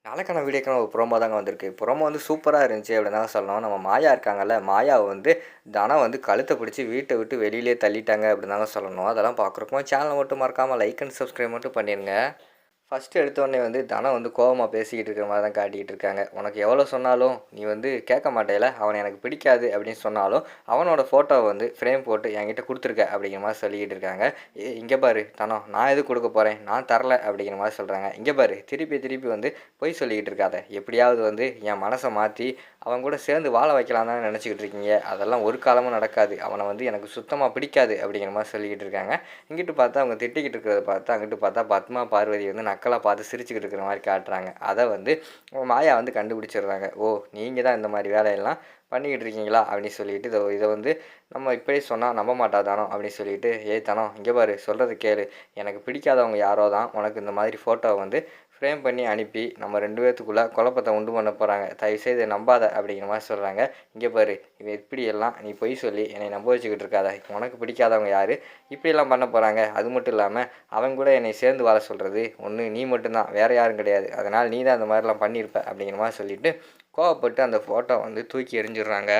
நாளைக்கான வீடியோக்கான ஒரு ப்ரோமோ தாங்க வந்திருக்கு. ப்ரோமோ வந்து சூப்பரா இருந்துச்சு அப்படின்னு தான் சொல்லணும். நம்ம மாயா இருக்காங்கல்ல, மாயாவ வந்து தனம் வந்து கழுத்த பிடிச்சு வீட்ட விட்டு வெளியிலேயே தள்ளிட்டாங்க அப்படின்னு தாங்க சொல்லணும். அதெல்லாம் பார்க்குறப்போ சேனலை மட்டும் மறக்காம லைக் அண்ட் சப்ஸ்கிரைப் மட்டும் பண்ணிருங்க. ஃபஸ்ட்டு எடுத்தோடனே வந்து தனம் வந்து கோவமா பேசிக்கிட்டு இருக்கிற மாதிரி தான் காட்டிக்கிட்டு இருக்காங்க. உனக்கு எவ்வளோ சொன்னாலும் நீ வந்து கேட்க மாட்டேல, அவனை எனக்கு பிடிக்காது அப்படின்னு சொன்னாலும் அவனோட ஃபோட்டோவை வந்து ஃப்ரேம் போட்டு என்கிட்ட கொடுத்துருக்க அப்படிங்கிற மாதிரி சொல்லிக்கிட்டு இருக்காங்க. இங்கே பாரு தனம், நான் எது கொடுக்க போகிறேன், நான் தரல அப்படிங்கிற மாதிரி சொல்கிறாங்க. இங்கே பாரு திருப்பி திருப்பி வந்து பொய் சொல்லிக்கிட்டு இருக்காத, எப்படியாவது வந்து என் மனசை மாற்றி அவன் கூட சேர்ந்து வாழ வைக்கலாம் தான் நினச்சிக்கிட்டு இருக்கீங்க. அதெல்லாம் ஒரு காலமும் நடக்காது. அவனை வந்து எனக்கு சுத்தமாக பிடிக்காது அப்படிங்கிற மாதிரி சொல்லிக்கிட்டு இருக்காங்க. இங்கிட்டு பார்த்தா அவங்க திட்டிக்கிட்டு இருக்கிறத பார்த்தா அங்கிட்டு பார்த்தா பத்மா பார்வதி வந்து நக்கலாக பார்த்து சிரிச்சுக்கிட்டு இருக்கிற மாதிரி காட்டுறாங்க. அதை வந்து மாயா வந்து கண்டுபிடிச்சிடுறாங்க. ஓ, நீங்கள் தான் இந்த மாதிரி வேலையெல்லாம் பண்ணிக்கிட்டு இருக்கீங்களா அப்படின்னு சொல்லிட்டு இதை வந்து நம்ம இப்படியே சொன்னால் நம்ப மாட்டா தானோ அப்படின்னு சொல்லிட்டு, ஏய் தனம் இங்கே பாரு சொல்கிறது கேளு, எனக்கு பிடிக்காதவங்க யாரோ தான் உனக்கு இந்த மாதிரி ஃபோட்டோவை வந்து ஃப்ரேம் பண்ணி அனுப்பி நம்ம 2 பேர்த்துக்குள்ளே குழப்பத்தை உண்டு பண்ண போகிறாங்க, தயவுசெய்து இதை நம்பாத அப்படிங்கிற மாதிரி சொல்கிறாங்க. இங்கே பாரு இவன் இப்படியெல்லாம் நீ பொய் சொல்லி என்னை நம்ப வச்சுக்கிட்டு இருக்காத, உனக்கு பிடிக்காதவங்க யார் இப்படியெல்லாம் பண்ண போகிறாங்க, அது மட்டும் இல்லாமல் அவங்க கூட என்னை சேர்ந்து வாழ சொல்கிறது ஒன்று நீ மட்டும்தான், வேறு யாரும் கிடையாது, அதனால் நீ தான் அந்த மாதிரிலாம் பண்ணியிருப்ப அப்படிங்கிற மாதிரி சொல்லிவிட்டு கோவப்பட்டு அந்த ஃபோட்டோ வந்து தூக்கி எறிஞ்சிடுறாங்க.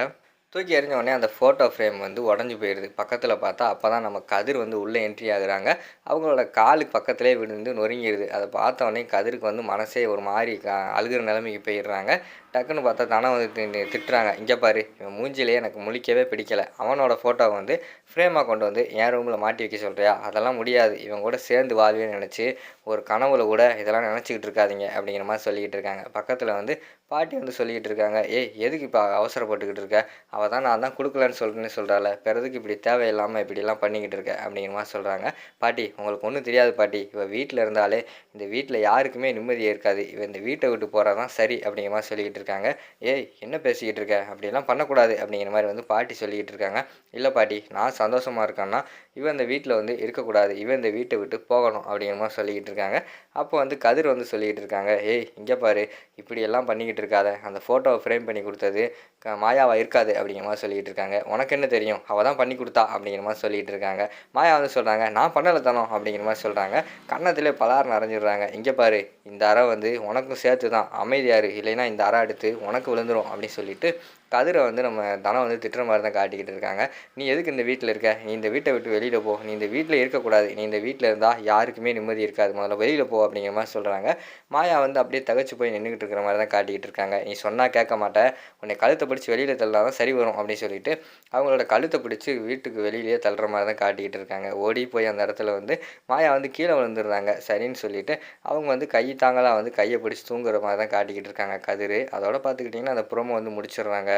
தூக்கி எறிஞ்ச உடனே அந்த ஃபோட்டோ ஃப்ரேம் வந்து உடஞ்சி போயிடுது. பக்கத்தில் பார்த்தா அப்போ தான் நம்ம கதிர் வந்து உள்ளே என்ட்ரி ஆகுறாங்க. அவங்களோட காலுக்கு பக்கத்துலேயே விழுந்து நொறுங்கிடுது. அதை பார்த்த உடனே கதிருக்கு வந்து மனசே ஒரு மாதிரி அழுகிற நிலைமைக்கு போயிடுறாங்க. டக்குன்னு பார்த்தா தனம் வந்து திட்டுறாங்க. இங்கே பாரு இவன் மூஞ்சிலே எனக்கு முழிக்கவே பிடிக்கலை, அவனோட ஃபோட்டோவை வந்து ஃப்ரேமாக கொண்டு வந்து என் ரூமில் மாட்டி வைக்க சொல்கிறியா, அதெல்லாம் முடியாது, இவன் கூட சேர்ந்து வாழ்வேன்னு நினச்சி ஒரு கனவுல கூட இதெல்லாம் நினச்சிக்கிட்டு இருக்காதீங்க அப்படிங்கிற மாதிரி சொல்லிக்கிட்டு இருக்காங்க. பக்கத்தில் வந்து பாட்டி வந்து சொல்லிக்கிட்டு இருக்காங்க. ஏய் எதுக்கு இப்போ அவசரப்பட்டுக்கிட்டு இருக்க, அவள் தான் நான் தான் கொடுக்கலன்னு சொல்கிறேன்னு சொல்கிறாள், பிறதுக்கு இப்படி தேவையில்லாமல் இப்படிலாம் பண்ணிக்கிட்டு இருக்க அப்படிங்கிற மாதிரி சொல்கிறாங்க. பாட்டி உங்களுக்கு ஒன்றும் தெரியாது பாட்டி, இவள் வீட்டில் இருந்தாலே இந்த வீட்டில் யாருக்குமே நிம்மதியே இருக்காது, இவன் இந்த வீட்டை விட்டு போகிறது தான் சரி அப்படிங்கிற மாதிரி சொல்லிக்கிட்டு இருக்காங்க. ஏய் என்ன பேசிக்கிட்டு இருக்க, அப்படிலாம் பண்ணக்கூடாது அப்படிங்கிற மாதிரி வந்து பாட்டி சொல்லிக்கிட்டு இருக்காங்க. இல்லை பாட்டி நான் சந்தோஷமாக இருக்கேன்னா இவன் இந்த வீட்டில் வந்து இருக்கக்கூடாது, இவன் இந்த வீட்டை விட்டு போகணும் அப்படிங்கிற மாதிரி சொல்லிக்கிட்டு இருக்காங்க. அப்போ வந்து கதிர் வந்து சொல்லிக்கிட்டு இருக்காங்க. ஏய் இங்கே பாரு இப்படியெல்லாம் பண்ணிக்கிட்டு இருக்காத, அந்த ஃபோட்டோவை ஃப்ரேம் பண்ணி கொடுத்தது மாயாவாக இருக்காது அப்படிங்கிற மாதிரி சொல்லிக்கிட்டு இருக்காங்க. உனக்கு என்ன தெரியும், அவள் தான் பண்ணி கொடுத்தா அப்படிங்கிற மாதிரி சொல்லிகிட்டு இருக்காங்க. மாயா வந்து சொல்கிறாங்க நான் பண்ணலை தனம் அப்படிங்கிற மாதிரி சொல்கிறாங்க. கன்னத்திலே பலார் நிறைஞ்சிடுறாங்க. இங்கே பாரு இந்த அறை வந்து உனக்கும் சேர்த்து தான், அமைதியாரு இல்லைன்னா இந்த அறை எடுத்து உனக்கு விழுந்துடும் அப்படின்னு சொல்லிட்டு கதிரை வந்து நம்ம தனம் வந்து திட்டுற மாதிரி தான் காட்டிக்கிட்டு இருக்காங்க. நீ எதுக்கு இந்த வீட்டில் இருக்க, நீ இந்த வீட்டை விட்டு வெளியில் போ, நீ இந்த வீட்டில் இருக்கக்கூடாது, நீ இந்த வீட்டில் இருந்தால் யாருக்குமே நிம்மதி இருக்காது, முதல்ல வெளியில் போ அப்படிங்கிற மாதிரி சொல்கிறாங்க. மாயா வந்து அப்படியே தகச்சு போய் நின்றுக்கிட்டு இருக்கிற மாதிரி தான் காட்டிக்கிட்டு இருக்காங்க. நீ சொன்னால் கேட்க மாட்டேன், உன்னை கழுத்தை பிடிச்சி வெளியில் தள்ளினா தான் சரி வரும் அப்படின்னு சொல்லிட்டு அவங்களோட கழுத்தை பிடிச்சி வீட்டுக்கு வெளியிலேயே தள்ளுற மாதிரி தான் காட்டிக்கிட்டு இருக்காங்க. ஓடி போய் அந்த இடத்துல வந்து மாயா வந்து கீழே விழுந்துடுறாங்க. சரின்னு சொல்லிட்டு அவங்க வந்து கை தாங்களாக வந்து கையை பிடிச்சி தூங்குற மாதிரி தான் காட்டிக்கிட்டு இருக்காங்க கதிர். அதோட பார்த்துக்கிட்டிங்கன்னா அந்த ப்ரோமோ வந்து முடிச்சிடுறாங்க.